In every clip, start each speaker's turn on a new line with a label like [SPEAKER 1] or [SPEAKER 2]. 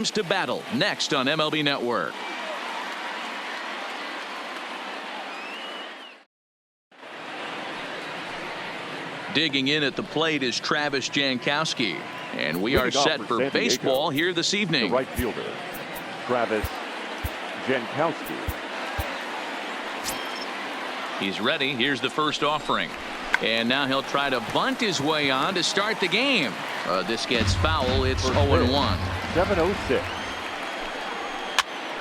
[SPEAKER 1] To battle next on MLB Network. Digging in at the plate is Travis Jankowski, and we are set for baseball here this evening.
[SPEAKER 2] The right fielder, Travis Jankowski.
[SPEAKER 1] He's ready. Here's the first offering, and now he'll try to bunt his way on to start the game. This gets foul. It's 0-1.
[SPEAKER 2] 7:06.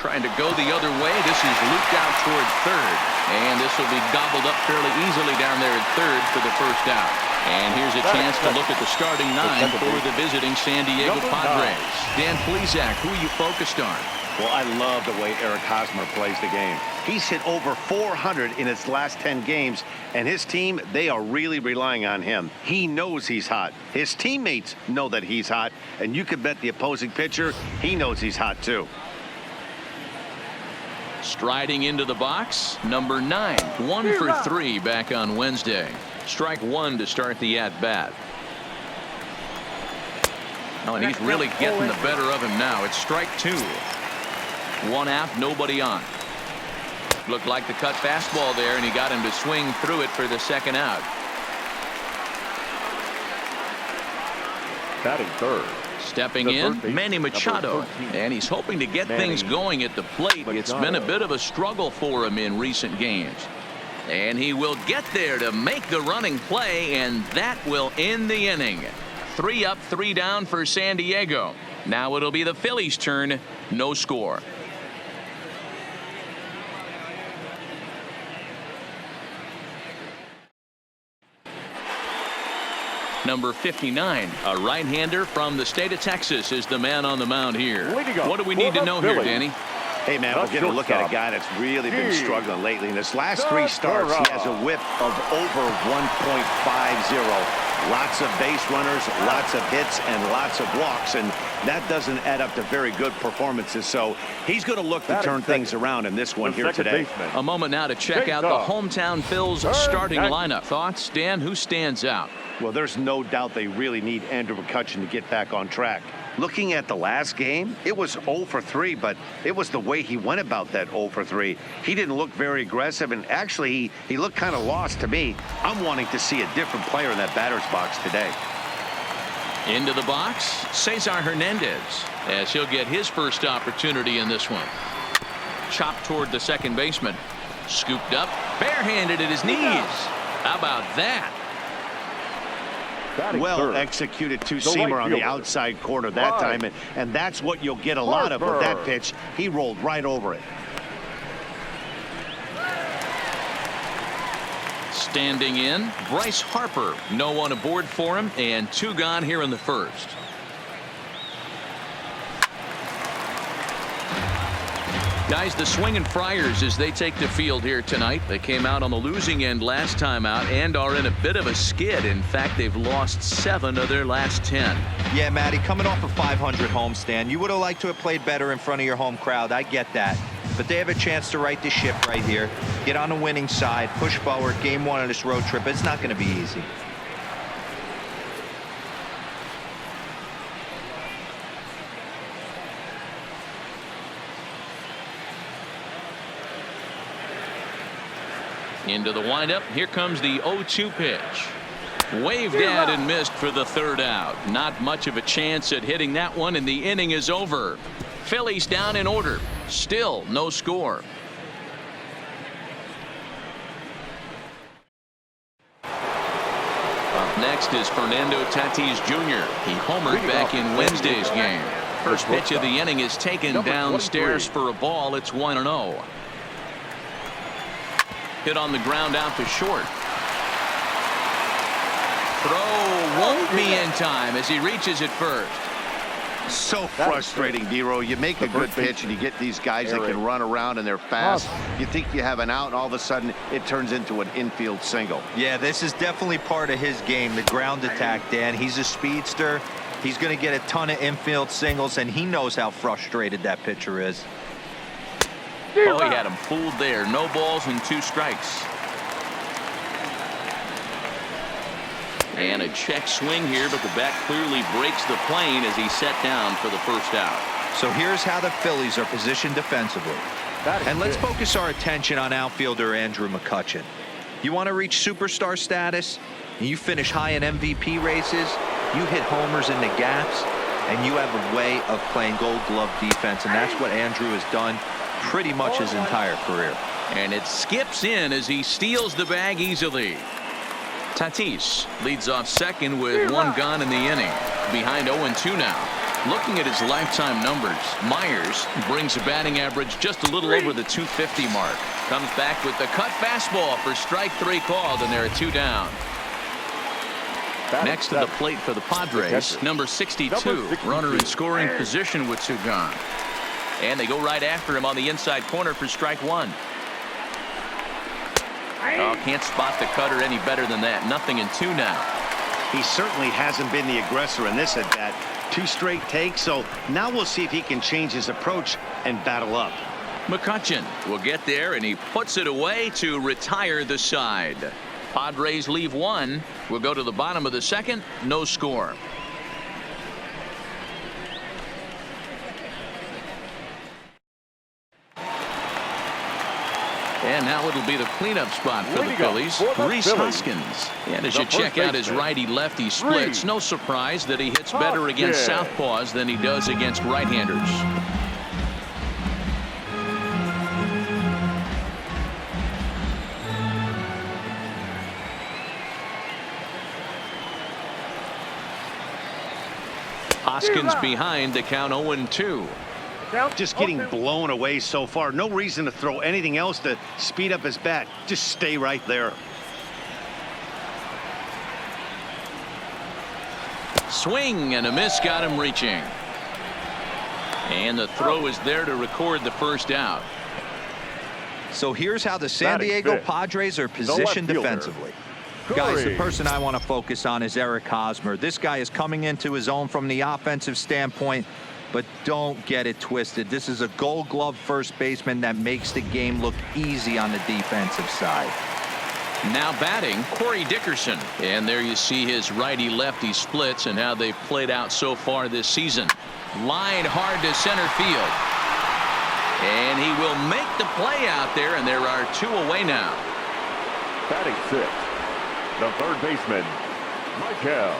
[SPEAKER 1] Trying to go the other way. This is looped out toward third, and this will be gobbled up fairly easily down there at third for the first out. And here's a chance to look at the starting nine for the visiting San Diego Padres. Dan Plesac, who are you focused on?
[SPEAKER 3] Well, I love the way Eric Hosmer plays the game. He's hit over 400 in his last 10 games, and his team, they are really relying on him. He knows he's hot. His teammates know that he's hot, and you could bet the opposing pitcher, he knows he's hot too.
[SPEAKER 1] Striding into the box, number 9, 1 for 3 back on Wednesday. Strike 1 to start the at-bat. Oh, and he's really getting the better of him now. It's strike 2. 1 out, nobody on. Looked like the cut fastball there, and he got him to swing through it for the second out.
[SPEAKER 2] Batting third.
[SPEAKER 1] Stepping in, Manny Machado, and he's hoping to get things going at the plate. It's been a bit of a struggle for him in recent games. And he will get there to make the running play, and that will end the inning. 3 up, 3 down for San Diego. Now it'll be the Phillies' turn. No score. Number 59, a right-hander from the state of Texas, is the man on the mound here. What do we need to know here, Danny?
[SPEAKER 3] Hey, man, we're getting a look at a guy that's really been struggling lately. In his last 3 starts, he has a whip of over 1.50. Lots of base runners, lots of hits, and lots of walks, and that doesn't add up to very good performances. So he's going to look to turn things around in this one here today.
[SPEAKER 1] A moment now to check out the hometown Phil's starting lineup. Thoughts, Dan? Who stands out?
[SPEAKER 3] Well, there's no doubt they really need Andrew McCutchen to get back on track. Looking at the last game, it was 0 for 3, but it was the way he went about that 0 for 3. He didn't look very aggressive, and actually, he looked kind of lost to me. I'm wanting to see a different player in that batter's box today.
[SPEAKER 1] Into the box, Cesar Hernandez, as he'll get his first opportunity in this one. Chopped toward the second baseman. Scooped up, barehanded at his knees. How about that?
[SPEAKER 3] Well executed two-seamer on the outside corner that time, and that's what you'll get a lot of with that pitch. He rolled right over it.
[SPEAKER 1] Standing in, Bryce Harper. No one aboard for him, and 2 gone here in the first. Guys, the Swinging Friars, as they take the field here tonight. They came out on the losing end last time out and are in a bit of a skid. In fact, they've lost 7 of their last 10.
[SPEAKER 4] Yeah, Matty, coming off a 500 homestand, you would have liked to have played better in front of your home crowd. I get that. But they have a chance to right the ship right here. Get on the winning side, push forward, game 1 of this road trip. It's not going to be easy.
[SPEAKER 1] Into the windup. Here comes the 0-2 pitch. Waved at and missed for the third out. Not much of a chance at hitting that one, and the inning is over. Phillies down in order. Still no score. Up next is Fernando Tatis Jr. He homered back in Wednesday's game. First pitch of the inning is taken downstairs for a ball. It's 1-0. Hit on the ground out to short. Throw won't be in time as he reaches it first.
[SPEAKER 3] So frustrating, D-Row. You make a good pitch and you get these guys that can run around and they're fast. You think you have an out, and all of a sudden it turns into an infield single.
[SPEAKER 4] Yeah, this is definitely part of his game, the ground attack, Dan. He's a speedster. He's going to get a ton of infield singles, and he knows how frustrated that pitcher is.
[SPEAKER 1] Oh, he had him fooled there. No balls and 2 strikes. And a check swing here, but the bat clearly breaks the plane as he's set down for the first out.
[SPEAKER 4] So here's how the Phillies are positioned defensively. And let's focus our attention on outfielder Andrew McCutchen. You want to reach superstar status, and you finish high in MVP races, you hit homers in the gaps, and you have a way of playing Gold Glove defense, and that's what Andrew has done pretty much his entire career.
[SPEAKER 1] And it skips in as he steals the bag easily. Tatis leads off second with one gone in the inning. Behind 0-2 now. Looking at his lifetime numbers, Myers brings a batting average just a little over the 250 mark. Comes back with the cut fastball for strike 3 called, and there are 2 down. Next to the plate for the Padres, number 62, runner in scoring position with 2 gone. And they go right after him on the inside corner for strike 1. Oh, can't spot the cutter any better than that. 0-2 now.
[SPEAKER 3] He certainly hasn't been the aggressor in this at bat. 2 straight takes, so now we'll see if he can change his approach and battle up.
[SPEAKER 1] McCutchen will get there, and he puts it away to retire the side. Padres leave 1. We'll go to the bottom of the second. No score. And now it'll be the cleanup spot for the Phillies. Rhys Hoskins. And as you check out his righty-lefty splits, no surprise that he hits better against southpaws than he does against right-handers. Hoskins behind to count 0-2.
[SPEAKER 3] Just getting blown away so far. No reason to throw anything else to speed up his bat. Just stay right there.
[SPEAKER 1] Swing and a miss got him reaching. And the throw is there to record the first out.
[SPEAKER 4] So here's how the San Diego Padres are positioned defensively. Guys, the person I want to focus on is Eric Hosmer. This guy is coming into his own from the offensive standpoint, but don't get it twisted. This is a Gold Glove first baseman that makes the game look easy on the defensive side.
[SPEAKER 1] Now batting, Corey Dickerson. And there you see his righty-lefty splits and how they've played out so far this season. Line hard to center field. And he will make the play out there, and there are 2 away now.
[SPEAKER 2] Batting 6, the third baseman, Maikel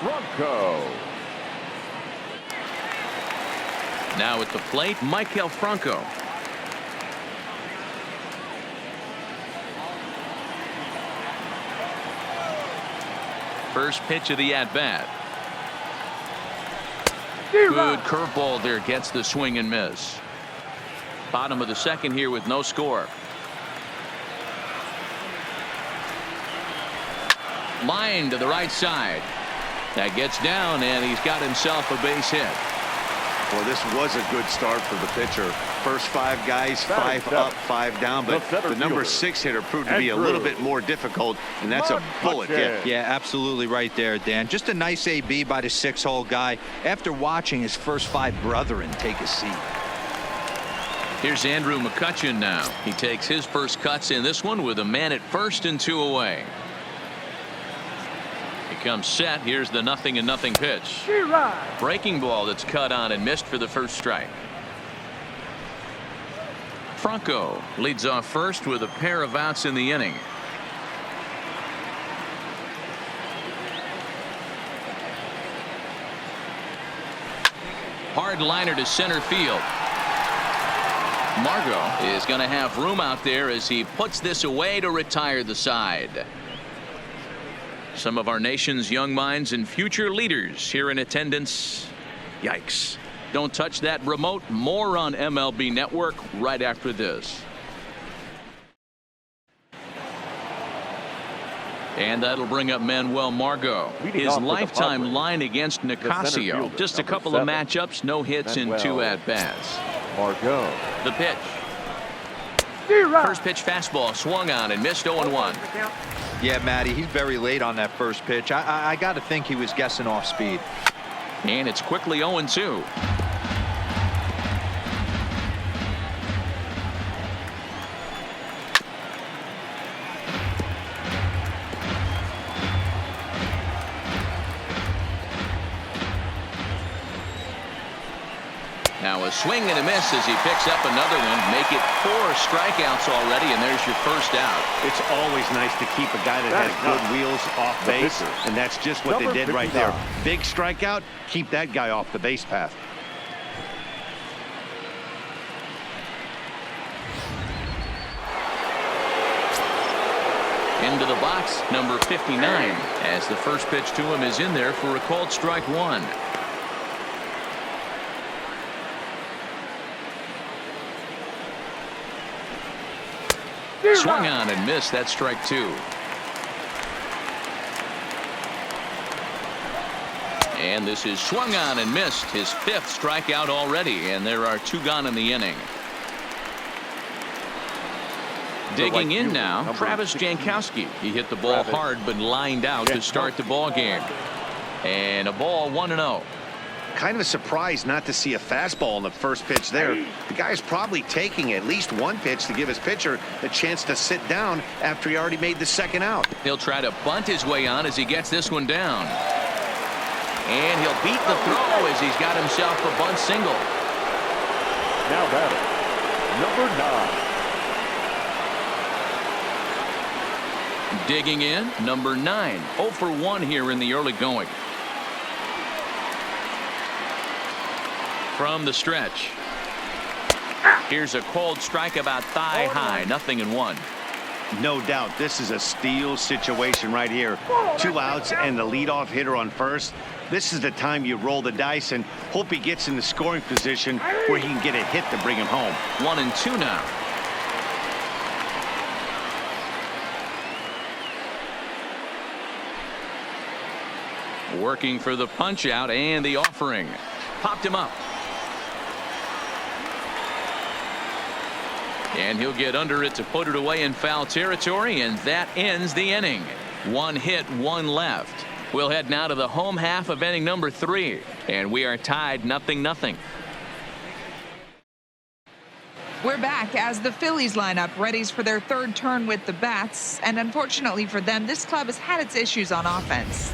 [SPEAKER 2] Franco.
[SPEAKER 1] Now at the plate, Maikel Franco. First pitch of the at-bat. Good curveball there, gets the swing and miss. Bottom of the second here with no score. Line to the right side. That gets down, and he's got himself a base hit.
[SPEAKER 3] Well, this was a good start for the pitcher. First 5 guys, 5 up, 5 down, but the number 6 hitter proved to be a little bit more difficult, and that's a bullet hit.
[SPEAKER 4] Yeah, absolutely right there, Dan. Just a nice AB by the 6-hole guy after watching his first 5 brethren take a seat.
[SPEAKER 1] Here's Andrew McCutchen now. He takes his first cuts in this one with a man at first and 2 away. He comes set. Here's the 0-0 pitch. Breaking ball that's cut on and missed for the first strike. Franco leads off first with a pair of outs in the inning. Hard liner to center field. Margot is going to have room out there as he puts this away to retire the side. Some of our nation's young minds and future leaders here in attendance. Yikes. Don't touch that remote. More on MLB Network right after this. And that'll bring up Manuel Margot. His lifetime line against Nicasio. Just a couple of matchups, no hits in 2 at-bats.
[SPEAKER 2] Margot.
[SPEAKER 1] The pitch. First pitch fastball swung on and missed 0-1.
[SPEAKER 4] Yeah, Matty, he's very late on that first pitch. I got to think he was guessing off speed.
[SPEAKER 1] And it's quickly 0-2. Now a swing and a miss as he picks up another one. Make it 4 strikeouts already, and there's your first out.
[SPEAKER 3] It's always nice to keep a guy that has good wheels off base, and that's just what they did right there. Big strikeout, keep that guy off the base path.
[SPEAKER 1] Into the box, number 59, as the first pitch to him is in there for a called strike 1. Swung on and missed. That's strike 2. And this is swung on and missed. His 5th strikeout already, and there are 2 gone in the inning. Digging in now, Travis Jankowski. He hit the ball hard but lined out to start the ball game. And a ball 1-0.
[SPEAKER 3] Kind of a surprise not to see a fastball in the first pitch there. The guy's probably taking at least one pitch to give his pitcher a chance to sit down after he already made the second out.
[SPEAKER 1] He'll try to bunt his way on as he gets this one down. And he'll beat the throw as he's got himself a bunt single.
[SPEAKER 2] Now batting, number 9.
[SPEAKER 1] Digging in, number 9. 0 for 1 here in the early going. From the stretch. Here's a cold strike about thigh high. 0-1.
[SPEAKER 3] No doubt this is a steal situation right here. 2 outs and the leadoff hitter on first. This is the time you roll the dice and hope he gets in the scoring position where he can get a hit to bring him home.
[SPEAKER 1] 1-2 now. Working for the punch out and the offering. Popped him up. And he'll get under it to put it away in foul territory, and that ends the inning. 1 hit, 1 left. We'll head now to the home half of inning number 3, and we are tied 0-0.
[SPEAKER 5] We're back as the Phillies line up readies for their 3rd turn with the bats, and unfortunately for them, this club has had its issues on offense.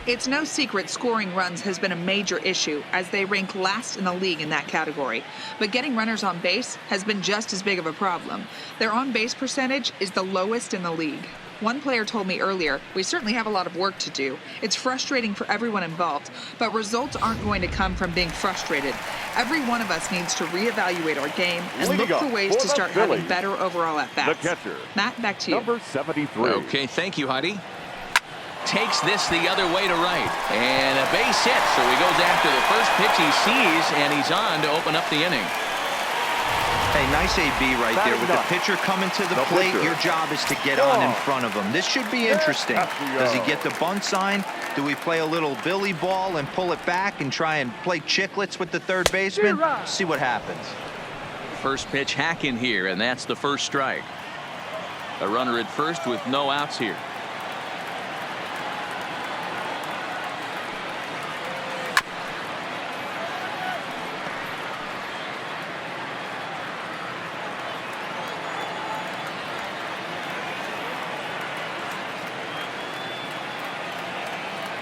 [SPEAKER 5] It's no secret scoring runs has been a major issue as they rank last in the league in that category. But getting runners on base has been just as big of a problem. Their on-base percentage is the lowest in the league. One player told me earlier, we certainly have a lot of work to do. It's frustrating for everyone involved, but results aren't going to come from being frustrated. Every one of us needs to reevaluate our game and look for ways to start having better overall at-bats.
[SPEAKER 2] The catcher,
[SPEAKER 5] Matt, back to you.
[SPEAKER 2] Number 73.
[SPEAKER 1] Okay, thank you, Heidi. Takes this the other way to right, and a base hit, so he goes after the first pitch he sees, and he's on to open up the inning.
[SPEAKER 4] Hey, nice AB right there. With the pitcher coming to the plate, your job is to get on in front of him. This should be interesting. Does he get the bunt sign? Do we play a little billy ball and pull it back and try and play chicklets with the third baseman? See what happens.
[SPEAKER 1] First pitch hack in here, and that's the first strike. A runner at first with no outs here.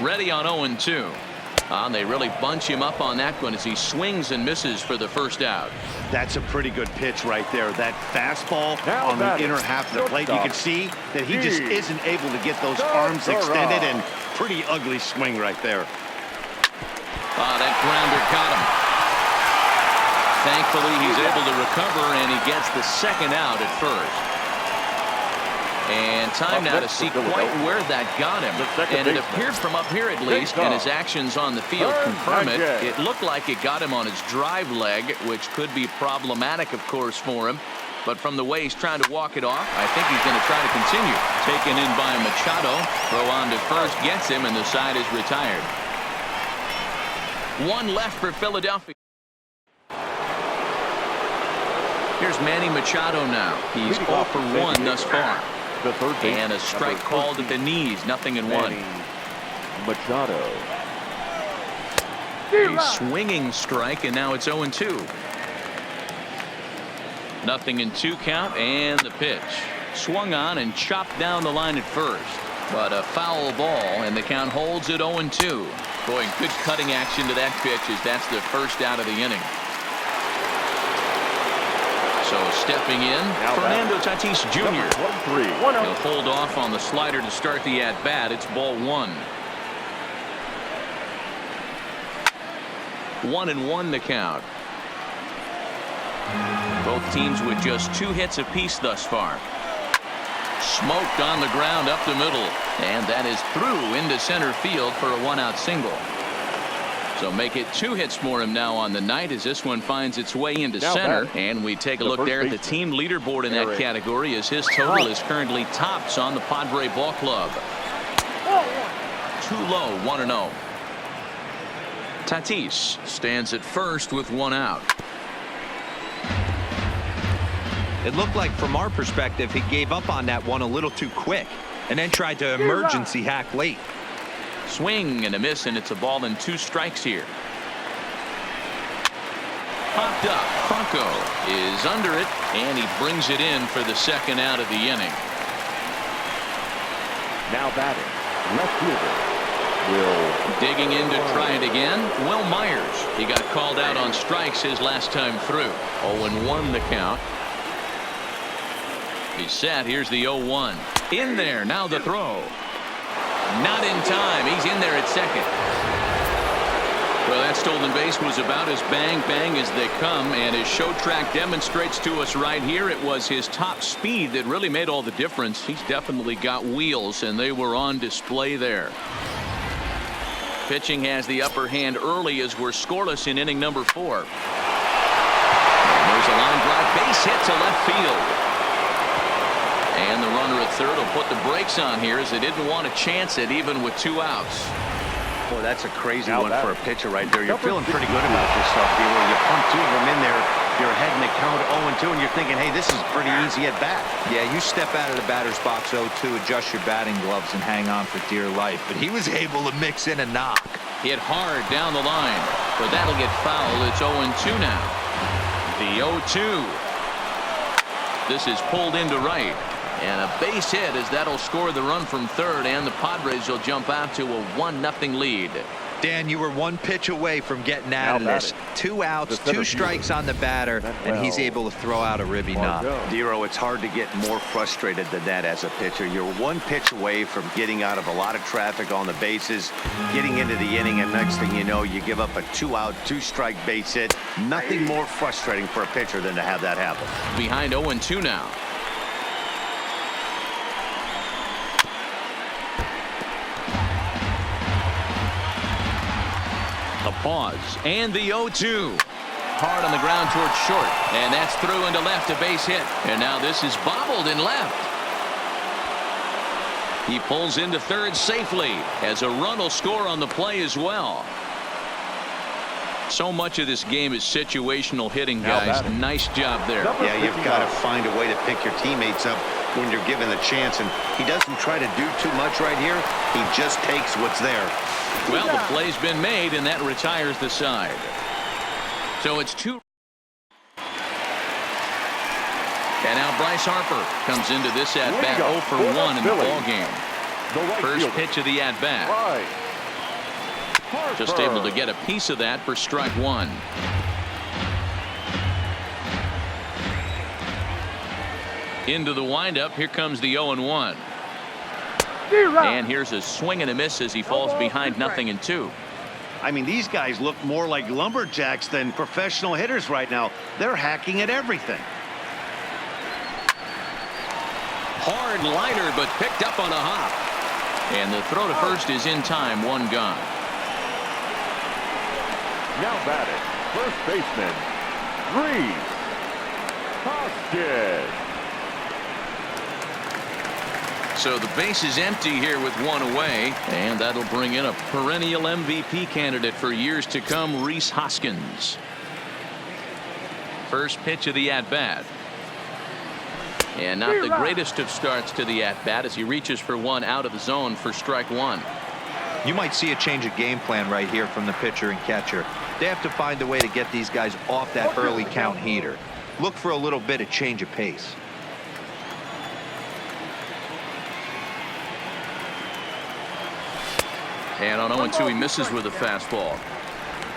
[SPEAKER 1] Ready on 0-2. They really bunch him up on that one as he swings and misses for the first out.
[SPEAKER 3] That's a pretty good pitch right there. That fastball on the inner half of the plate. You can see that he just isn't able to get those arms extended, and pretty ugly swing right there.
[SPEAKER 1] That grounder got him. Thankfully, he's able to recover, and he gets the second out at first. And time now to see quite where that got him. And it appeared from up here at least, and his actions on the field confirm it. It looked like it got him on his drive leg, which could be problematic, of course, for him. But from the way he's trying to walk it off, I think he's going to try to continue. Taken in by Machado. Throw on to first gets him, and the side is retired. 1 left for Philadelphia. Here's Manny Machado now. He's 0 for 1 thus far. And a strike called at the knees. 0-1.
[SPEAKER 2] Machado.
[SPEAKER 1] A swinging strike, and now it's 0-2. 0-2 count, and the pitch. Swung on and chopped down the line at first. But a foul ball, and the count holds at 0-2. Boy, good cutting action to that pitch as that's the first out of the inning. stepping in, Fernando Tatis Jr. He'll hold off on the slider to start the at-bat. It's ball 1. 1-1 the count. Both teams with just 2 hits apiece thus far. Smoked on the ground up the middle, and that is through into center field for a 1-out single. So make it 2 hits for him now on the night as this one finds its way into center. And we take a look there at the team leaderboard in that category as his total is currently tops on the Padre ball club. Too low, 1-0. Tatis stands at first with 1 out.
[SPEAKER 4] It looked like from our perspective he gave up on that one a little too quick and then tried to emergency hack late.
[SPEAKER 1] Swing and a miss, and it's a ball and 2 strikes here. Popped up. Franco is under it, and he brings it in for the 2nd out of the inning.
[SPEAKER 2] Now batting, left fielder, Will.
[SPEAKER 1] Digging in to try it again, Will Myers. He got called out on strikes his last time through. 0-1 the count. He's set. Here's the 0-1. In there. Now the throw. Not in time. He's in there at second. Well, that stolen base was about as bang as they come, and his show track demonstrates to us right here it was his top speed that really made all the difference. He's definitely got wheels, and they were on display there. Pitching has the upper hand early as we're scoreless in inning number 4. And there's a line drive base hit to left field. And the runner at third will put the brakes on here as they didn't want to chance it even with 2 outs.
[SPEAKER 3] Boy, that's a crazy one for a pitcher right there. You're feeling pretty good about yourself, D-Roy. You pump 2 of them in there. You're ahead in the count 0-2, and you're thinking, hey, this is pretty easy at bat.
[SPEAKER 4] Yeah, you step out of the batter's box 0-2, adjust your batting gloves, and hang on for dear life. But he was able to mix in a knock.
[SPEAKER 1] Hit hard down the line, but that'll get fouled. It's 0-2 now. The 0-2. This is pulled into right. And a base hit as that'll score the run from third, and the Padres will jump out to a 1-0 lead.
[SPEAKER 4] Dan, you were 1 pitch away from getting out of this. 2 outs, 2 strikes on the batter, and he's able to throw out a ribby knob.
[SPEAKER 3] Dero, it's hard to get more frustrated than that as a pitcher. You're 1 pitch away from getting out of a lot of traffic on the bases, getting into the inning, and next thing you know, you give up a 2-out, 2-strike base hit. Nothing more frustrating for a pitcher than to have that happen.
[SPEAKER 1] Behind 0-2 now. The pause and the 0-2. Hard on the ground towards short, and that's through into left, a base hit, and now this is bobbled in left. He pulls into third safely as a run will score on the play as well. So much of this game is situational hitting, guys. Nice job there.
[SPEAKER 3] Yeah, you've got to find a way to pick your teammates up when you're given the chance, and he doesn't try to do too much right here. He just takes what's there.
[SPEAKER 1] Well, the play's been made, and that retires the side. So it's 2. And now Bryce Harper comes into this at-bat 0-for-1 in the ballgame. First pitch of the at-bat. Just able to get a piece of that for strike 1. Into the windup. Here comes the 0-1. And here's a swing and a miss as he falls behind 0-2.
[SPEAKER 3] I mean, these guys look more like lumberjacks than professional hitters right now. They're hacking at everything.
[SPEAKER 1] Hard liner, but picked up on a hop. And the throw to first is in time. 1 gone.
[SPEAKER 2] Now batting, first baseman, Reese Hoskins.
[SPEAKER 1] So the base is empty here with 1 away, and that'll bring in a perennial MVP candidate for years to come, Rhys Hoskins. First pitch of the at-bat. And not the greatest of starts to the at-bat as he reaches for 1 out of the zone for strike 1.
[SPEAKER 4] You might see a change of game plan right here from the pitcher and catcher. They have to find a way to get these guys off that early count heater. Look for a little bit of change of pace.
[SPEAKER 1] And on 0-2 he misses with a fastball.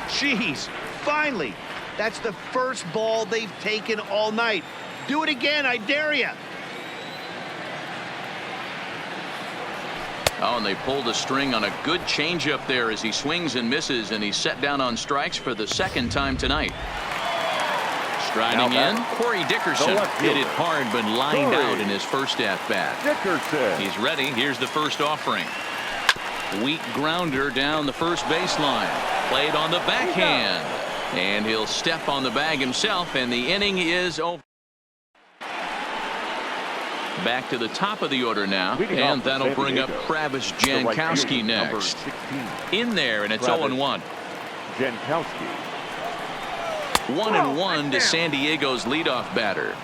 [SPEAKER 3] Jeez, finally. That's the first ball they've taken all night. Do it again, I dare you.
[SPEAKER 1] Oh, and they pulled a string on a good changeup there as he swings and misses, and he's set down on strikes for the second time tonight. Striding in, Corey Dickerson hit it hard but lined out in his first at-bat.
[SPEAKER 2] Dickerson.
[SPEAKER 1] He's ready. Here's the first offering. Weak grounder down the first baseline. Played on the backhand. And he'll step on the bag himself, and the inning is over. Back to the top of the order now, and that'll bring up Travis Jankowski next. In there, and it's 0-1.
[SPEAKER 2] Jankowski.
[SPEAKER 1] 1-1 to San Diego's leadoff batter.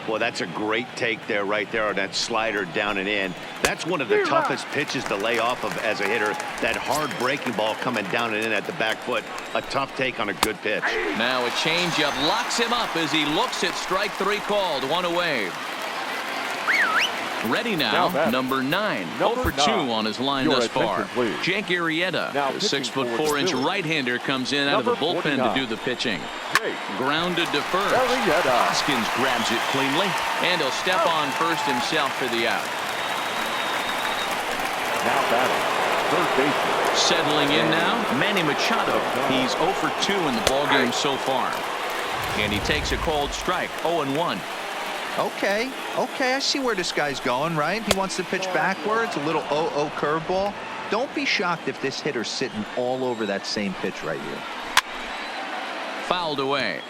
[SPEAKER 3] Well, that's a great take there, right there on that slider down and in. That's one of the toughest pitches to lay off of as a hitter. That hard breaking ball coming down and in at the back foot. A tough take on a good pitch.
[SPEAKER 1] Now a changeup locks him up as he looks at strike three called. One away. Ready now, number 9. 0 for 2 on his line thus far. Jake Arrieta, the 6'4" right-hander, comes in out of the bullpen to do the pitching. Grounded to first. Hoskins grabs it cleanly, and he'll step on first himself for the out.
[SPEAKER 2] Now batting, third baseman.
[SPEAKER 1] Settling in now, Manny Machado. He's 0 for 2 in the ballgame so far. And he takes a called strike, 0-1.
[SPEAKER 4] Okay, I see where this guy's going, right? He wants to pitch backwards, a little 0-0 curveball. Don't be shocked if this hitter's sitting all over that same pitch right here.
[SPEAKER 1] Fouled away.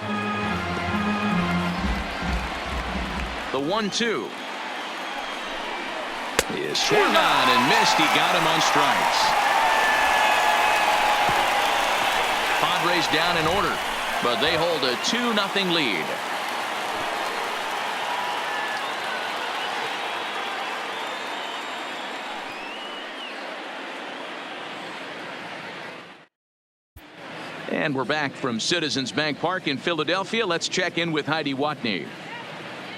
[SPEAKER 1] The 1-2 is swung on and missed. He got him on strikes. Padres down in order, but they hold a 2-0 lead. And we're back from Citizens Bank Park in Philadelphia. Let's check in with Heidi Watney.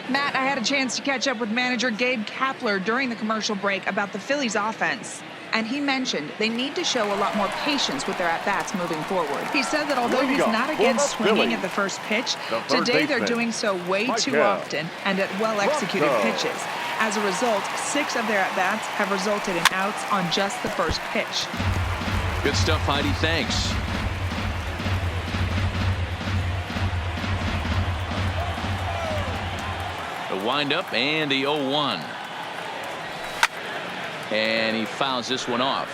[SPEAKER 5] Matt, I had a chance to catch up with manager Gabe Kapler during the commercial break about the Phillies offense. And he mentioned they need to show a lot more patience with their at-bats moving forward. He said that although he's not against swinging at the first pitch, today they're doing so way too often and at well-executed pitches. As a result, 6 of their at-bats have resulted in outs on just the first pitch.
[SPEAKER 1] Good stuff, Heidi. Thanks. The windup and the 0-1. And he fouls this one off.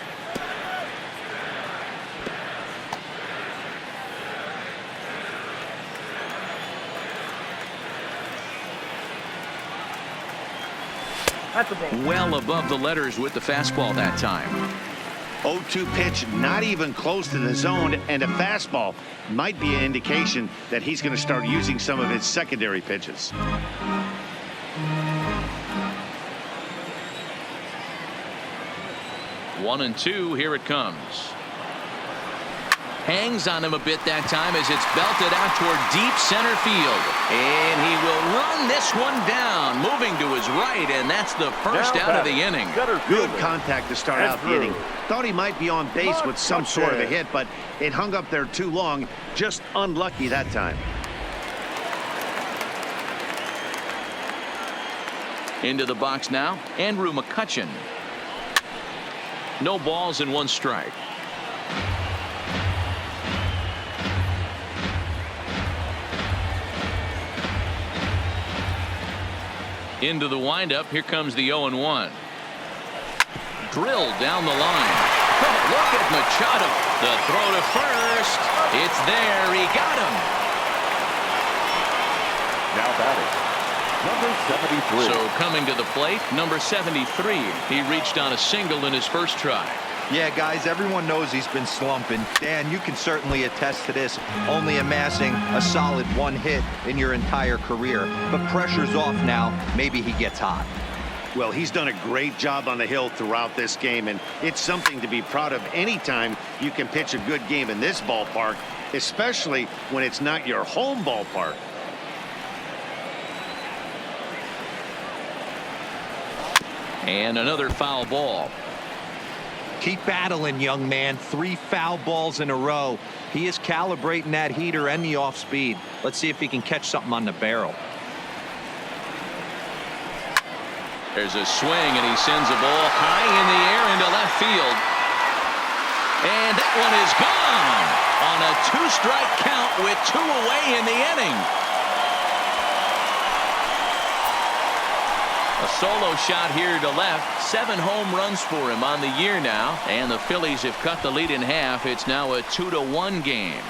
[SPEAKER 1] Well above the letters with the fastball that time.
[SPEAKER 3] 0-2 pitch, not even close to the zone, and a fastball might be an indication that he's going to start using some of his secondary pitches.
[SPEAKER 1] 1-2, here it comes. Hangs on him a bit that time as it's belted out toward deep center field. And he will run this one down, moving to his right, and that's the first out of the inning.
[SPEAKER 3] Good contact to start out the inning. Thought he might be on base with some sort of a hit, but it hung up there too long. Just unlucky that time.
[SPEAKER 1] Into the box now, Andrew McCutchen. No balls and 1 strike. Into the windup. Here comes the 0-1. Drilled down the line. Oh, look at Machado. The throw to first. It's there. He got him.
[SPEAKER 2] Now batting, number 73.
[SPEAKER 1] So coming to the plate, number 73. He reached on a single in his first try.
[SPEAKER 4] Yeah, guys, everyone knows he's been slumping. Dan, you can certainly attest to this, only amassing a solid 1 hit in your entire career. But pressure's off now. Maybe he gets hot.
[SPEAKER 3] Well, he's done a great job on the hill throughout this game, and it's something to be proud of anytime you can pitch a good game in this ballpark, especially when it's not your home ballpark.
[SPEAKER 1] And another foul ball.
[SPEAKER 4] Keep battling, young man. 3 foul balls in a row. He is calibrating that heater and the off speed. Let's see if he can catch something on the barrel.
[SPEAKER 1] There's a swing, and he sends a ball high in the air into left field. And that one is gone on a 2-strike count with 2 away in the inning. A solo shot here to left. 7 home runs for him on the year now. And the Phillies have cut the lead in half. It's now a 2-1 game.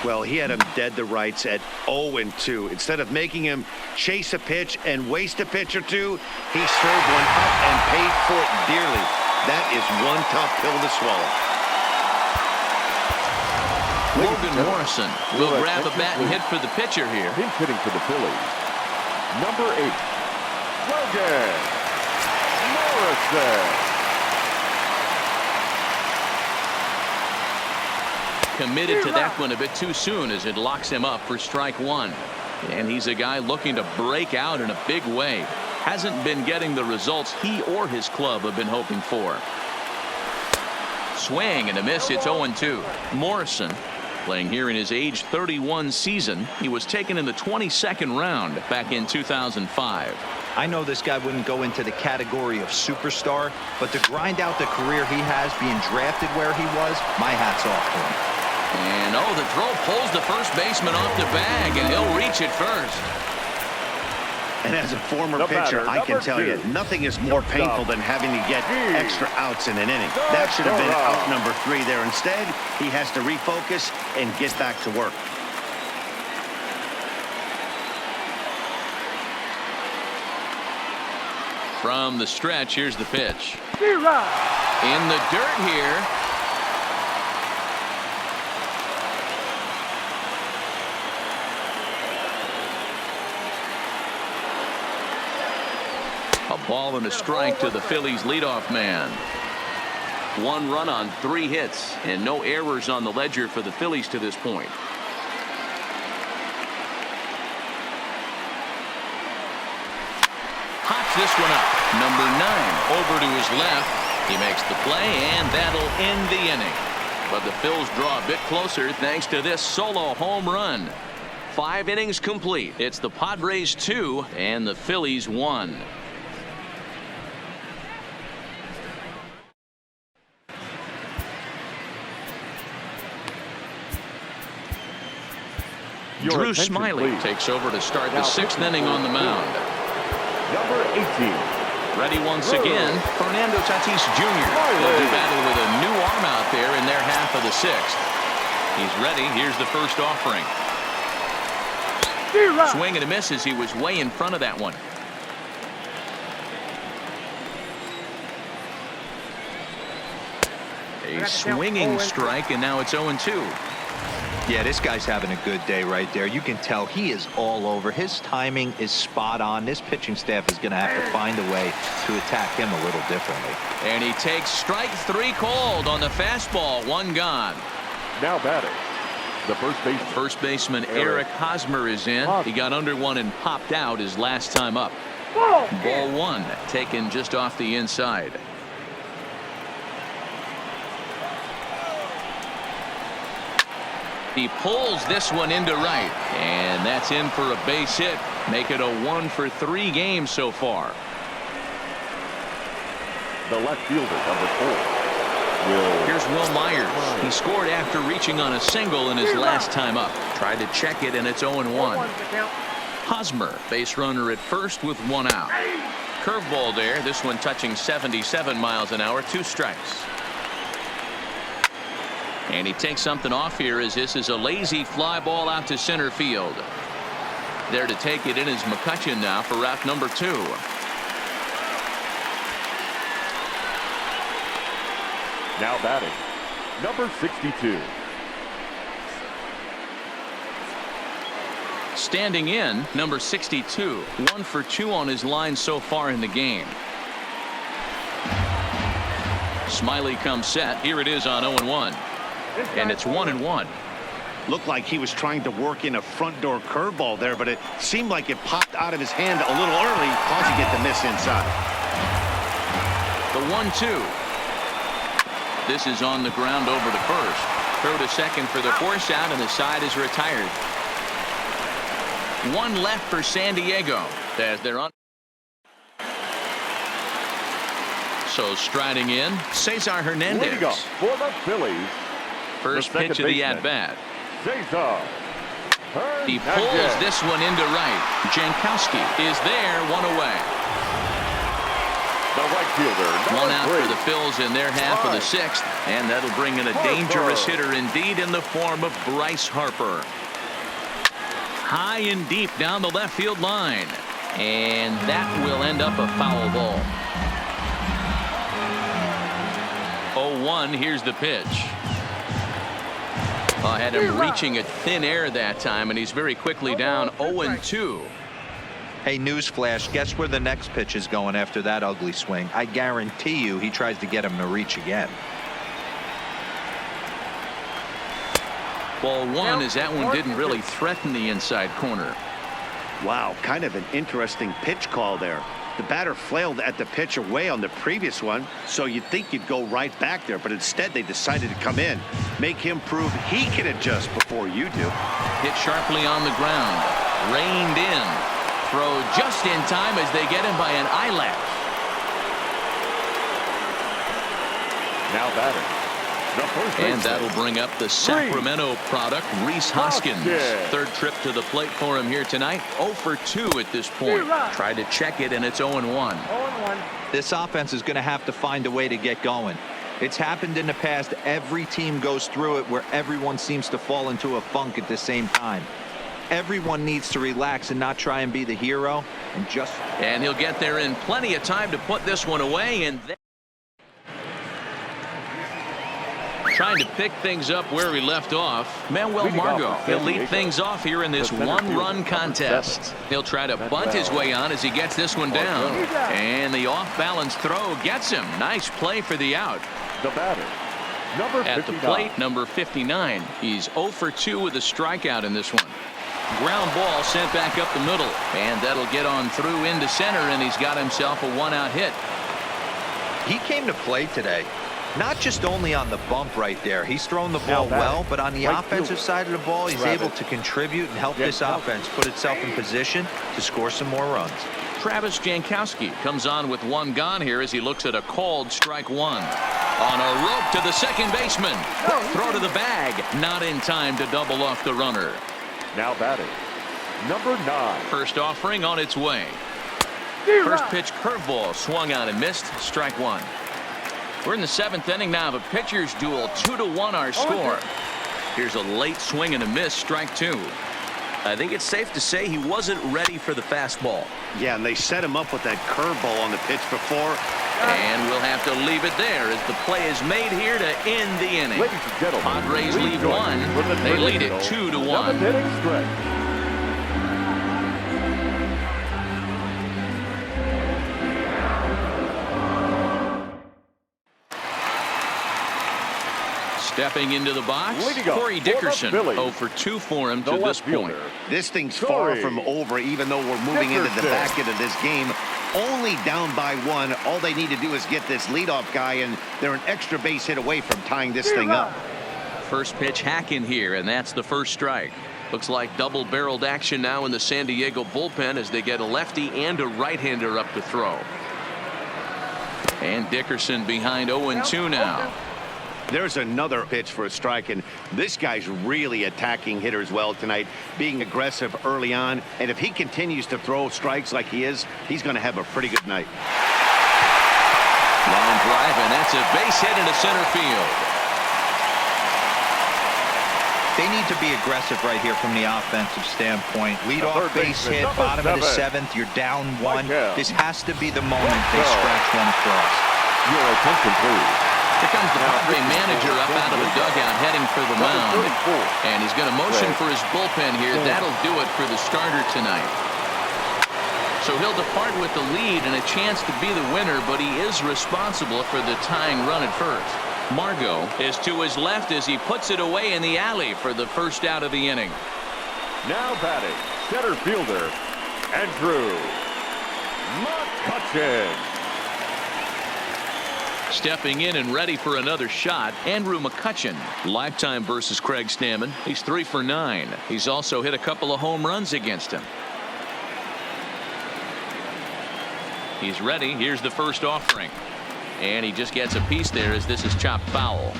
[SPEAKER 3] Well, he had him dead to rights at 0-2. Instead of making him chase a pitch and waste a pitch or two, he served one up and paid for it dearly. That is one tough pill to swallow.
[SPEAKER 1] Logan Morrison will grab a bat and hit for the pitcher here.
[SPEAKER 2] Pinch hitting for the Phillies. Number 8, Logan Morrison.
[SPEAKER 1] Committed to that one a bit too soon as it locks him up for strike 1. And he's a guy looking to break out in a big way. Hasn't been getting the results he or his club have been hoping for. Swing and a miss. It's 0-2. Morrison playing here in his age 31 season. He was taken in the 22nd round back in 2005.
[SPEAKER 4] I know this guy wouldn't go into the category of superstar, but to grind out the career he has being drafted where he was, my hat's off to him.
[SPEAKER 1] And the throw pulls the first baseman off the bag, and he'll reach it first.
[SPEAKER 3] And as a former pitcher, I can tell you, nothing is more painful than having to get extra outs in an inning. That should have been out number 3 there. Instead, he has to refocus and get back to work.
[SPEAKER 1] From the stretch, here's the pitch. In the dirt here. A ball and a strike to the Phillies leadoff man. 1 run on 3 hits and no errors on the ledger for the Phillies to this point. Hops this one up. Number 9 over to his left. He makes the play, and that'll end the inning. But the Phils draw a bit closer thanks to this solo home run. 5 innings complete. It's the Padres 2 and the Phillies 1. Drew Smiley takes over to start the 6th inning on the mound.
[SPEAKER 2] Number 18.
[SPEAKER 1] Ready once again, Fernando Tatis Jr. They'll do battle with a new arm out there in their half of the 6th. He's ready. Here's the first offering. Swing and a miss as he was way in front of that one. A swinging strike, and now it's 0-2.
[SPEAKER 4] Yeah, this guy's having a good day right there. You can tell he is all over. His timing is spot on. This pitching staff is going to have to find a way to attack him a little differently.
[SPEAKER 1] And he takes strike 3 called on the fastball. 1 gone.
[SPEAKER 2] Now batting, the first baseman.
[SPEAKER 1] First baseman Eric Hosmer is in. He got under 1 and popped out his last time up. Ball 1 taken just off the inside. He pulls this one into right, and that's in for a base hit. Make it a 1-for-3 game so far.
[SPEAKER 2] The left fielder, number 4.
[SPEAKER 1] Here's Will Myers. He scored after reaching on a single in his last time up. Tried to check it, and it's 0-1. Hosmer, base runner at first with 1 out. Curveball there. This one touching 77 miles an hour. 2 strikes. And he takes something off here as this is a lazy fly ball out to center field. There to take it in is McCutchen now for route number 2.
[SPEAKER 2] Now batting, number 62.
[SPEAKER 1] Standing in, number 62. 1 for 2 on his line so far in the game. Smiley comes set. Here it is on 0-1. and it's 1-1.
[SPEAKER 3] Looked like he was trying to work in a front door curveball there, but it seemed like it popped out of his hand a little early, causing it to miss inside.
[SPEAKER 1] The 1-2. This is on the ground over to first. Throw to second for the force out, and the side is retired. One left for San Diego as they're on. So striding in, Cesar Hernandez.
[SPEAKER 2] Leading up for the Phillies.
[SPEAKER 1] First
[SPEAKER 2] the
[SPEAKER 1] pitch of the at-bat.
[SPEAKER 2] Cesar
[SPEAKER 1] He
[SPEAKER 2] Hernandez.
[SPEAKER 1] pulls this one into right. Jankowski is there, one away.
[SPEAKER 2] The right fielder,
[SPEAKER 1] One out
[SPEAKER 2] number
[SPEAKER 1] for the
[SPEAKER 2] 3.
[SPEAKER 1] Phils in their half of the sixth, and that'll bring in a dangerous hitter indeed in the form of Bryce Harper. High and deep down the left field line, and that will end up a foul ball. 0-1. Here's the pitch. Had him reaching at thin air that time, and he's very quickly down 0-2.
[SPEAKER 4] Hey, newsflash, guess where the next pitch is going after that ugly swing? I guarantee you he tries to get him to reach again.
[SPEAKER 1] Ball one, as that one didn't really threaten the inside corner.
[SPEAKER 3] Wow, kind of an interesting pitch call there. The batter flailed at the pitch away on the previous one, so you'd think you'd go right back there, but instead they decided to come in, make him prove he can adjust before you do.
[SPEAKER 1] Hit sharply on the ground, reined in, throw just in time as they get him by an eyelash.
[SPEAKER 2] Now batting. The first
[SPEAKER 1] And
[SPEAKER 2] baseman.
[SPEAKER 1] that'll bring up the Sacramento product, Rhys Hoskins. Third trip to the plate for him here tonight. 0 for 2 at this point. Tried to check it, and it's 0-1.
[SPEAKER 4] This offense is going to have to find a way to get going. It's happened in the past. Every team goes through it where everyone seems to fall into a funk at the same time. Everyone needs to relax and not try and be the hero
[SPEAKER 1] And he'll get there in plenty of time to put this one away, and then trying to pick things up where we left off. Manuel Margot. He'll lead things off here in this one-run contest. He'll try to bunt his way on as he gets this one down. And the off-balance throw gets him. Nice play for the out.
[SPEAKER 2] The batter, number 59.
[SPEAKER 1] At the plate, number 59. He's 0 for 2 with a strikeout in this one. Ground ball sent back up the middle. And that'll get on through into center, and he's got himself a one-out hit.
[SPEAKER 4] He came to play today. Not just only on the bump right there. He's thrown the ball well, but on the offensive side of the ball, he's able to contribute and help this offense put itself in position to score some more runs.
[SPEAKER 1] Travis Jankowski comes on with one gone here as he looks at a called strike one. On a rope to the second baseman. Throw to the bag. Not in time to double off the runner.
[SPEAKER 2] Now batting, number 9.
[SPEAKER 1] First offering on its way. First pitch curveball swung on and missed. Strike one. We're in the 7th inning now of a pitcher's duel. 2-1 our score. Here's a late swing and a miss. Strike two. I think it's safe to say he wasn't ready for the fastball.
[SPEAKER 3] Yeah, and they set him up with that curveball on the pitch before.
[SPEAKER 1] And we'll have to leave it there as the play is made here to end the inning.
[SPEAKER 2] Ladies and gentlemen,
[SPEAKER 1] Padres
[SPEAKER 2] please
[SPEAKER 1] lead
[SPEAKER 2] join
[SPEAKER 1] one.
[SPEAKER 2] me for the
[SPEAKER 1] They lead it
[SPEAKER 2] traditional
[SPEAKER 1] 2-1.
[SPEAKER 2] 7th inning stretch.
[SPEAKER 1] Stepping into the box, Corey Dickerson. 0 for 2 for him to this point.
[SPEAKER 3] This thing's far from over, even though we're moving into the back end of this game. Only down by 1. All they need to do is get this leadoff guy, and they're an extra base hit away from tying this thing up.
[SPEAKER 1] First pitch hack in here, and that's the first strike. Looks like double-barreled action now in the San Diego bullpen as they get a lefty and a right-hander up to throw. And Dickerson behind 0-2 now.
[SPEAKER 3] There's another pitch for a strike, and this guy's really attacking hitters well tonight, being aggressive early on, and if he continues to throw strikes like he is, he's going to have a pretty good night.
[SPEAKER 1] Line drive, and that's a base hit into center field.
[SPEAKER 4] They need to be aggressive right here from the offensive standpoint. Lead off base hit, bottom of the 7th. You're down 1. This has to be the moment they scratch one across.
[SPEAKER 2] Your attention, please.
[SPEAKER 1] Here comes the Padre manager up out of the dugout heading for the mound. And he's going to motion for his bullpen here. That'll do it for the starter tonight. So he'll depart with the lead and a chance to be the winner, but he is responsible for the tying run at first. Margot is to his left as he puts it away in the alley for the first out of the inning.
[SPEAKER 2] Now batting, center fielder, Andrew McCutchen.
[SPEAKER 1] Stepping in and ready for another shot, Andrew McCutchen. Lifetime versus Craig Stammen. He's 3 for 9. He's also hit a couple of home runs against him. He's ready. Here's the first offering. And he just gets a piece there as this is chopped foul.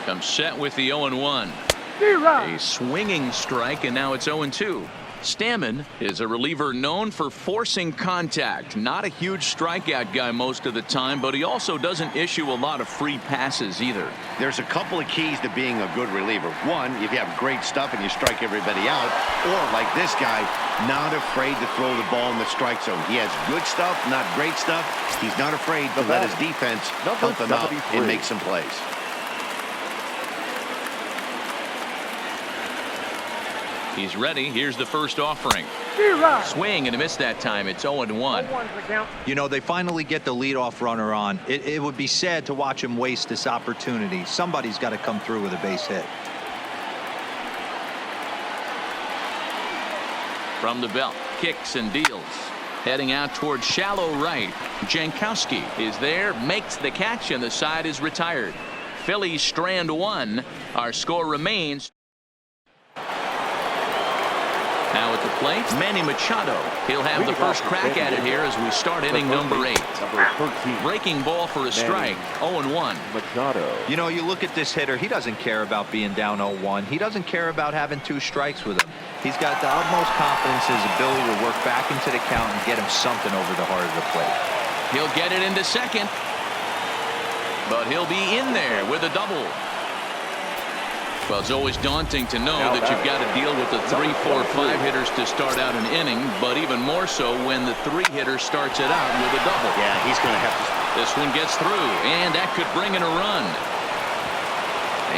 [SPEAKER 1] Comes set with the 0-1. A swinging strike, and now it's 0-2. Stammen is a reliever known for forcing contact. Not a huge strikeout guy most of the time, but he also doesn't issue a lot of free passes either.
[SPEAKER 3] There's a couple of keys to being a good reliever. One, if you have great stuff and you strike everybody out, or like this guy, not afraid to throw the ball in the strike zone. He has good stuff, not great stuff. He's not afraid to let his defense help him out and make some plays.
[SPEAKER 1] He's ready. Here's the first offering. Swing and a miss that time. It's 0-1.
[SPEAKER 4] You know, they finally get the leadoff runner on. It would be sad to watch him waste this opportunity. Somebody's got to come through with a base hit.
[SPEAKER 1] From the belt, kicks and deals. Heading out towards shallow right. Jankowski is there, makes the catch, and the side is retired. Phillies strand 1. Our score remains. Now at the plate, Manny Machado. He'll have the first crack at it here as we start inning number 8. Breaking ball for a strike. 0-1.
[SPEAKER 2] Machado.
[SPEAKER 4] You know, you look at this hitter. He doesn't care about being down 0-1. He doesn't care about having 2 strikes with him. He's got the utmost confidence in his ability to work back into the count and get him something over the heart of the plate.
[SPEAKER 1] He'll get it into second. But he'll be in there with a double. Well, it's always daunting to know that you've got to deal with the 3, 4, 5 hitters to start out an inning, but even more so when the 3 hitter starts it out with a double.
[SPEAKER 3] Yeah, he's going to have to.
[SPEAKER 1] This one gets through, and that could bring in a run.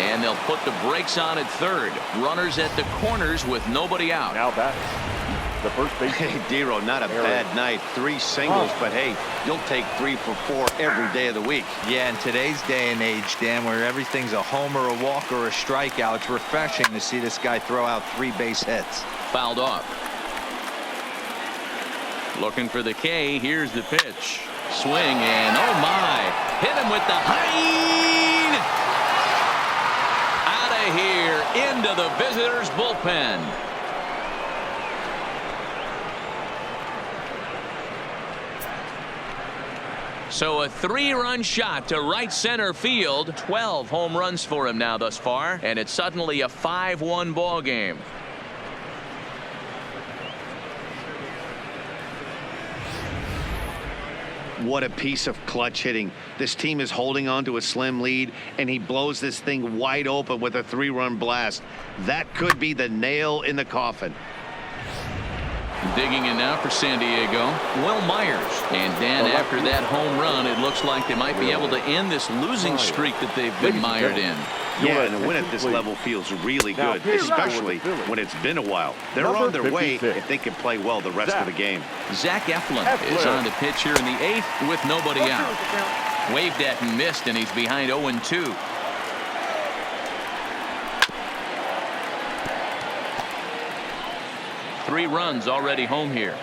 [SPEAKER 1] And they'll put the brakes on at third. Runners at the corners with nobody out.
[SPEAKER 2] Now batting, the first base.
[SPEAKER 3] Hey, Dero, not a bad night. 3 singles, but hey, you'll take 3 for 4 every day of the week.
[SPEAKER 4] Yeah, in today's day and age, Dan, where everything's a homer, a walk, or a strikeout, it's refreshing to see this guy throw out 3 base hits.
[SPEAKER 1] Fouled off. Looking for the K. Here's the pitch. Swing, and oh my. Hit him with the height. Out of here into the visitors' bullpen. So a 3-run shot to right center field. 12 home runs for him now thus far, and it's suddenly a 5-1 ball game.
[SPEAKER 3] What a piece of clutch hitting. This team is holding on to a slim lead, and he blows this thing wide open with a 3-run blast. That could be the nail in the coffin.
[SPEAKER 1] Digging in now for San Diego, Will Myers. And Dan, after that home run, it looks like they might be able to end this losing streak that they've been mired in.
[SPEAKER 3] Yeah, and a win at this level feels really good, especially when it's been a while. They're on their way if they can play well the rest of the game.
[SPEAKER 1] Zach Eflin is on the pitch here in the 8th with nobody out. Waved at and missed, and he's behind 0-2. Three runs already home here.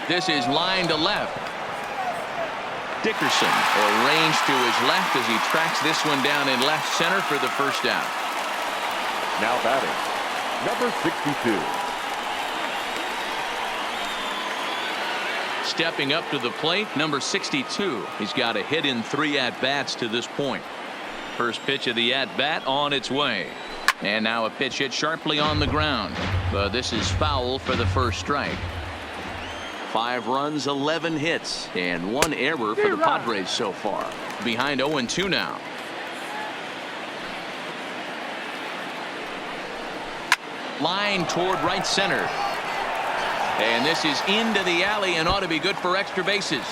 [SPEAKER 1] This is line to left. Dickerson arranged to his left as he tracks this one down in left center for the first out.
[SPEAKER 2] Now batting, number 62.
[SPEAKER 1] Stepping up to the plate, number 62. He's got a hit in 3 at-bats to this point. First pitch of the at-bat on its way. And now a pitch hit sharply on the ground. But this is foul for the first strike. 5 runs, 11 hits, and 1 error for the Padres so far. Behind 0-2 now. Line toward right center. And this is into the alley and ought to be good for extra bases.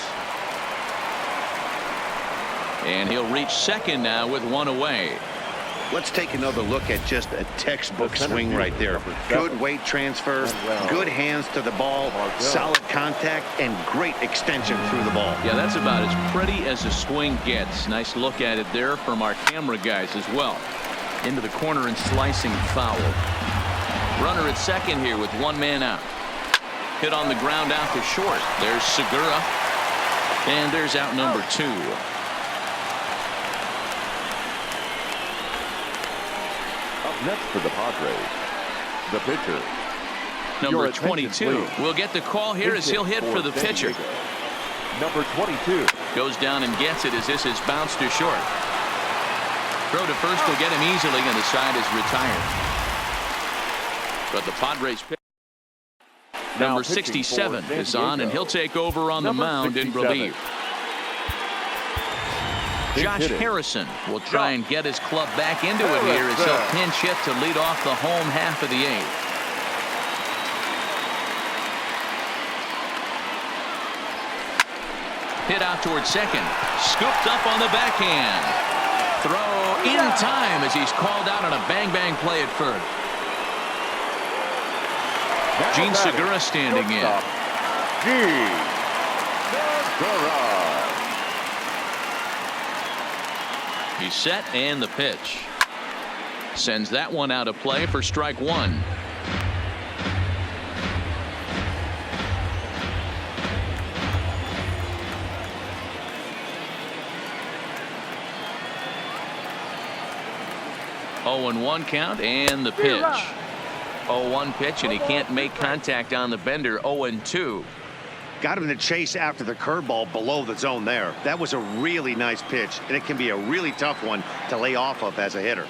[SPEAKER 1] And he'll reach second now with 1 away.
[SPEAKER 3] Let's take another look at just a textbook swing right there. Good weight transfer, good hands to the ball, solid contact, and great extension through the ball.
[SPEAKER 1] Yeah, that's about as pretty as a swing gets. Nice look at it there from our camera guys as well. Into the corner and slicing foul. Runner at second here with one man out. Hit on the ground out to short. There's Segura. And there's out number 2.
[SPEAKER 2] Up next for the Padres, the pitcher.
[SPEAKER 1] Number 22 will get the call here as he'll hit for the pitcher.
[SPEAKER 2] Number 22
[SPEAKER 1] goes down and gets it as this is bounced to short. Throw to first will get him easily, and the side is retired. But the Padres pitch. Number 67 is on, and he'll take over on the mound in relief. Josh Harrison will try and get his club back into it here as he'll pinch hit to lead off the home half of the 8th. Hit out towards second. Scooped up on the backhand. Throw in time as he's called out on a bang-bang play at first. Gene Segura standing in.
[SPEAKER 2] Gene Segura.
[SPEAKER 1] He's set, and the pitch. Sends that one out of play for strike 1. Oh, and 1 count, and the pitch. 0-1 pitch, and he can't make contact on the bender. 0-2.
[SPEAKER 3] Got him to chase after the curveball below the zone there. That was a really nice pitch, and it can be a really tough one to lay off of as a hitter.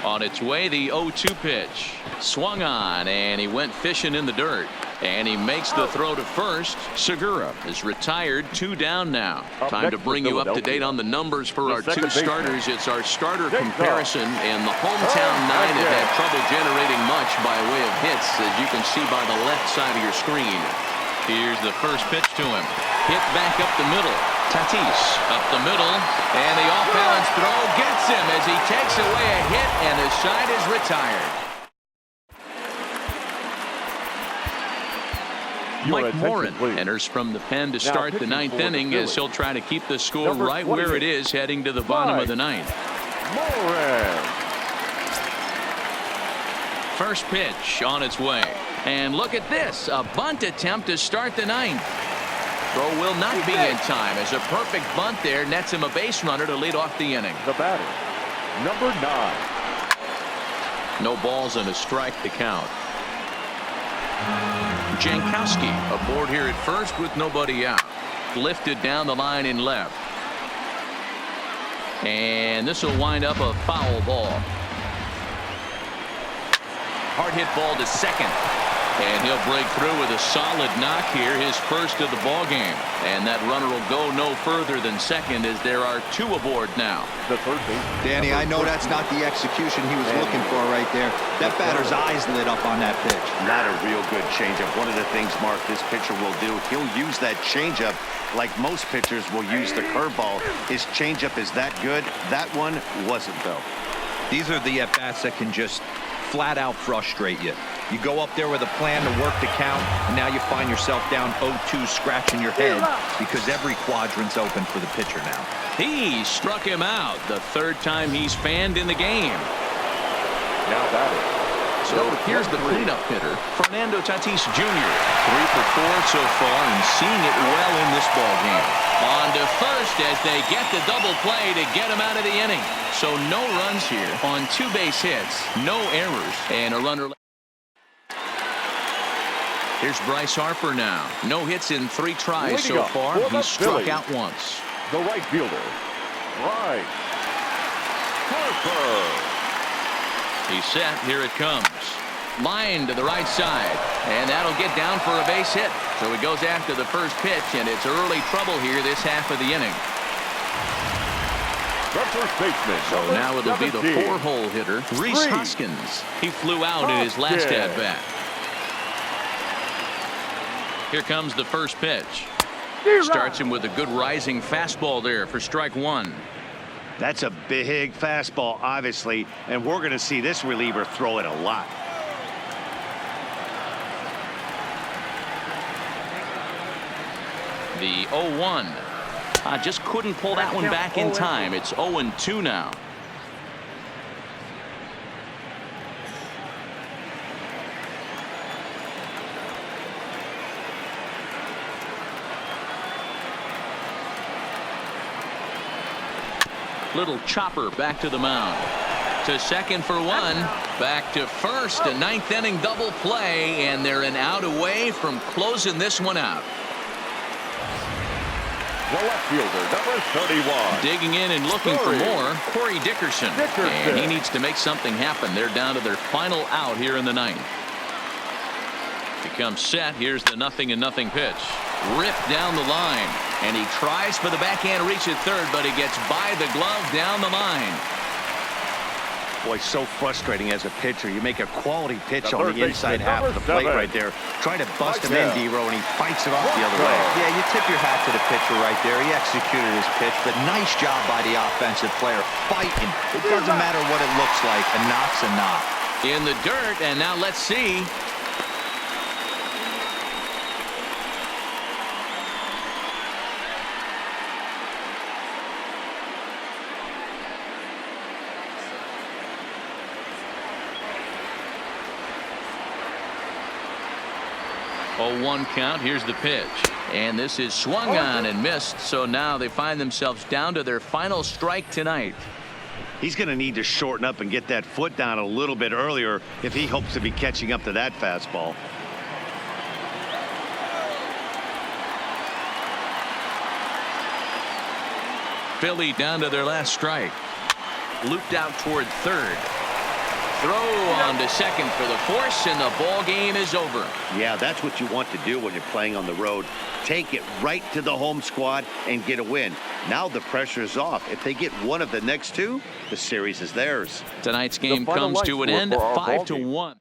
[SPEAKER 1] On its way, the 0-2 pitch. Swung on, and he went fishing in the dirt. And he makes the throw to first. Segura is retired. 2 down now. Time to bring you up to date on the numbers for our 2 starters. It's our starter comparison, and the hometown 9 have had trouble generating much by way of hits, as you can see by the left side of your screen. Here's the first pitch to him. Hit back up the middle. Tatis up the middle, and the off-balance throw gets him as he takes away a hit, and his side is retired. Mike Morin enters from the pen to start the 9th inning as he'll try to keep the score right where it is heading to the bottom of the 9th.
[SPEAKER 2] Morin.
[SPEAKER 1] First pitch on its way. And look at this, a bunt attempt to start the 9th. Throw will not be in time as a perfect bunt there nets him a base runner to lead off the inning.
[SPEAKER 2] The batter, number 9.
[SPEAKER 1] No balls and a strike to count. Jankowski aboard here at first with nobody out. Lifted down the line in left. And this will wind up a foul ball. Hard hit ball to second. And he'll break through with a solid knock here, his first of the ball game. And that runner will go no further than second as there are 2 aboard now.
[SPEAKER 2] The third base.
[SPEAKER 4] Danny, I know that's not the execution he was looking for right there. That batter's eyes lit up on that pitch.
[SPEAKER 3] Not a real good changeup. One of the things, Mark, this pitcher will do, he'll use that changeup like most pitchers will use the curveball. His changeup is that good. That one wasn't, though.
[SPEAKER 4] These are the at-bats that can just flat out frustrate you. You go up there with a plan to work the count, and now you find yourself down 0-2 scratching your head because every quadrant's open for the pitcher now.
[SPEAKER 1] He struck him out the 3rd time he's fanned in the game.
[SPEAKER 2] Now batting.
[SPEAKER 1] So here's the cleanup hitter, Fernando Tatis Jr. 3 for 4 so far and seeing it well in this ball game. On to first as they get the double play to get him out of the inning. So no runs here on 2 base hits, no errors, and a runner. Here's Bryce Harper now. No hits in 3 tries so far. He's struck out once.
[SPEAKER 2] The right fielder, Bryce Harper.
[SPEAKER 1] He's set. Here it comes. Line to the right side. And that'll get down for a base hit. So he goes after the first pitch, and it's early trouble here this half of the inning.
[SPEAKER 2] The first baseman.
[SPEAKER 1] So now it'll be the 4-hole hitter, Rhys Hoskins. He flew out in his last at-bat. Here comes the first pitch. Starts him with a good rising fastball there for strike 1.
[SPEAKER 3] That's a big fastball, obviously, and we're going to see this reliever throw it a lot.
[SPEAKER 1] The 0-1. Just couldn't pull that one back in time. It's 0-2 now. Little chopper back to the mound. To second for one. Back to first. A ninth inning double play, and they're an out away from closing this one out.
[SPEAKER 2] The left fielder, number 31.
[SPEAKER 1] Digging in and looking for more, Corey Dickerson. And he needs to make something happen. They're down to their final out here in the ninth. Becomes set. Here's the 0-0 pitch. Ripped down the line. And he tries for the backhand reach at third, but he gets by the glove down the line.
[SPEAKER 3] Boy, so frustrating as a pitcher. You make a quality pitch on the inside half of the plate right there. Try to bust him in, D-Row, and he fights it off the other way.
[SPEAKER 4] Yeah, you tip your hat to the pitcher right there. He executed his pitch, but nice job by the offensive player fighting. It doesn't matter what it looks like. A knock's a knock.
[SPEAKER 1] In the dirt, and now let's see. Oh, 1 count. Here's the pitch. And this is swung on and missed. So now they find themselves down to their final strike tonight.
[SPEAKER 3] He's going to need to shorten up and get that foot down a little bit earlier if he hopes to be catching up to that fastball.
[SPEAKER 1] Philly down to their last strike. Looped out toward third. Throw on to second for the force, and the ball game is over.
[SPEAKER 3] Yeah, that's what you want to do when you're playing on the road. Take it right to the home squad and get a win. Now the pressure is off. If they get one of the next two, the series is theirs.
[SPEAKER 1] Tonight's game comes to an end, 5-1.